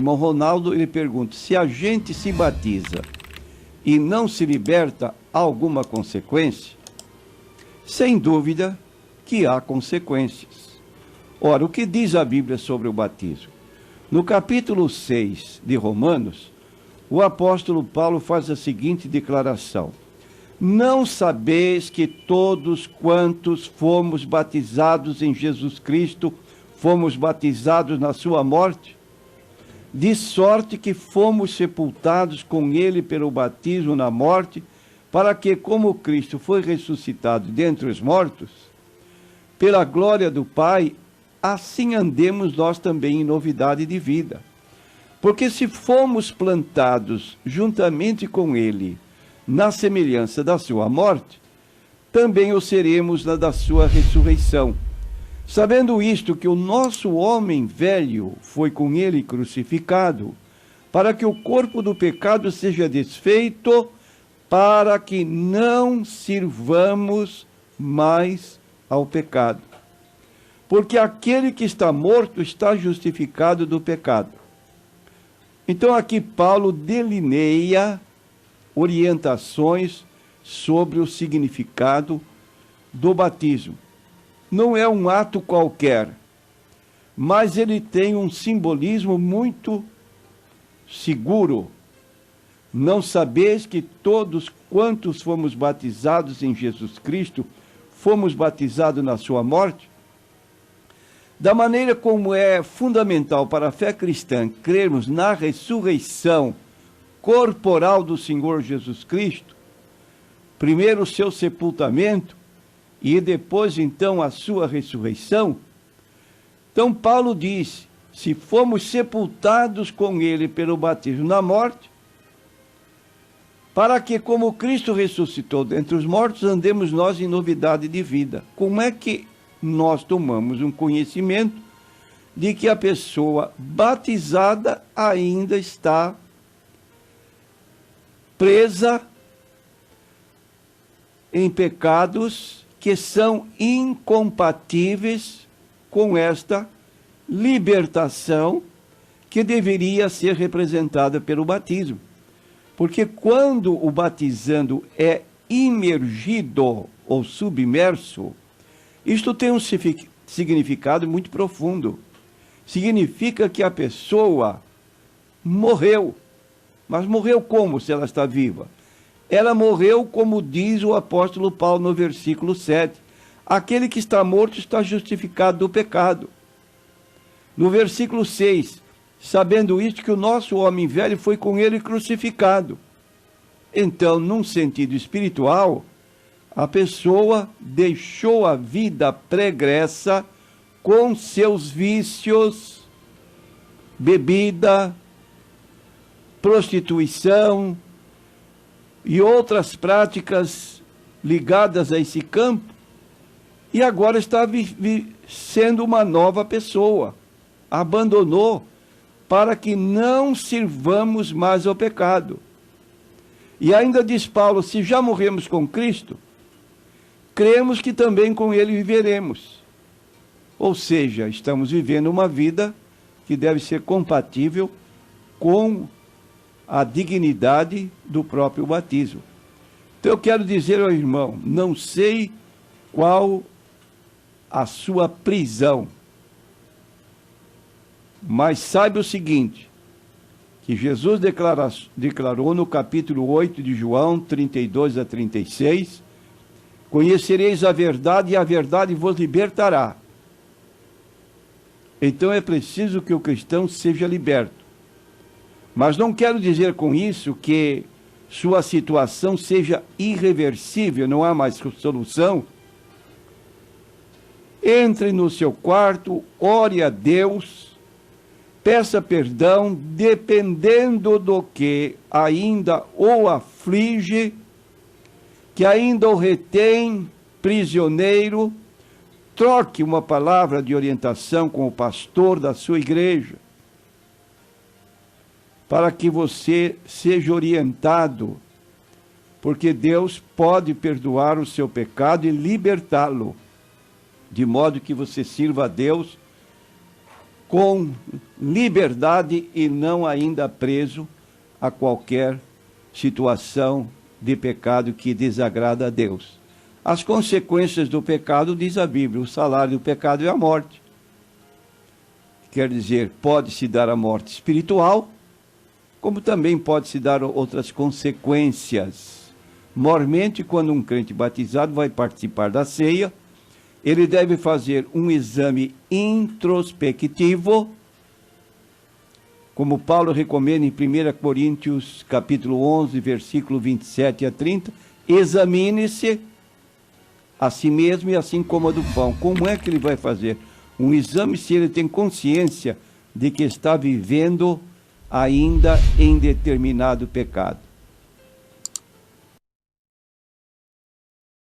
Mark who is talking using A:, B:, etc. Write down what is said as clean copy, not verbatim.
A: irmão Ronaldo, ele pergunta, se a gente se batiza e não se liberta, há alguma consequência? Sem dúvida que há consequências. Ora, o que diz a Bíblia sobre o batismo? No capítulo 6 de Romanos, o apóstolo Paulo faz a seguinte declaração: não sabeis que todos quantos fomos batizados em Jesus Cristo, fomos batizados na sua morte? De sorte que fomos sepultados com ele pelo batismo na morte, para que, como Cristo foi ressuscitado dentre os mortos, pela glória do Pai, assim andemos nós também em novidade de vida. Porque se fomos plantados juntamente com ele na semelhança da sua morte, também o seremos na da sua ressurreição. Sabendo isto, que o nosso homem velho foi com ele crucificado, para que o corpo do pecado seja desfeito, para que não sirvamos mais ao pecado. Porque aquele que está morto está justificado do pecado. Então aqui Paulo delineia orientações sobre o significado do batismo. Não é um ato qualquer, mas ele tem um simbolismo muito seguro. Não sabeis que todos quantos fomos batizados em Jesus Cristo, fomos batizados na sua morte? Da maneira como é fundamental para a fé cristã crermos na ressurreição corporal do Senhor Jesus Cristo, primeiro o seu sepultamento e depois então a sua ressurreição, então Paulo diz, se fomos sepultados com ele pelo batismo na morte, para que como Cristo ressuscitou dentre os mortos, andemos nós em novidade de vida. Como é que nós tomamos um conhecimento de que a pessoa batizada ainda está presa em pecados que são incompatíveis com esta libertação que deveria ser representada pelo batismo? Porque quando o batizando é imergido ou submerso, isto tem um significado muito profundo. Significa que a pessoa morreu. Mas morreu como se ela está viva? Ela morreu como diz o apóstolo Paulo no versículo 7. Aquele que está morto está justificado do pecado. No versículo 6, sabendo isto, que o nosso homem velho foi com ele crucificado. Então, num sentido espiritual, a pessoa deixou a vida pregressa com seus vícios, bebida, prostituição e outras práticas ligadas a esse campo, e agora está sendo uma nova pessoa. Abandonou para que não sirvamos mais ao pecado. E ainda diz Paulo, se já morremos com Cristo, cremos que também com ele viveremos. Ou seja, estamos vivendo uma vida que deve ser compatível com a dignidade do próprio batismo. Então eu quero dizer ao irmão, não sei qual a sua prisão, mas saiba o seguinte, que Jesus declarou no capítulo 8 de João, 32 a 36, conhecereis a verdade e a verdade vos libertará. Então é preciso que o cristão seja liberto. Mas não quero dizer com isso que sua situação seja irreversível, não há mais solução. Entre no seu quarto, ore a Deus, peça perdão, dependendo do que ainda o aflige, que ainda o retém prisioneiro, troque uma palavra de orientação com o pastor da sua igreja, para que você seja orientado, porque Deus pode perdoar o seu pecado e libertá-lo, de modo que você sirva a Deus com liberdade e não ainda preso a qualquer situação de pecado que desagrada a Deus. As consequências do pecado, diz a Bíblia, o salário do pecado é a morte. Quer dizer, pode-se dar a morte espiritual, como também pode-se dar outras consequências. Mormente, quando um crente batizado vai participar da ceia, ele deve fazer um exame introspectivo, como Paulo recomenda em 1 Coríntios capítulo 11, versículo 27 a 30, examine-se a si mesmo e assim coma do pão. Como é que ele vai fazer um exame se ele tem consciência de que está vivendo ainda em determinado pecado?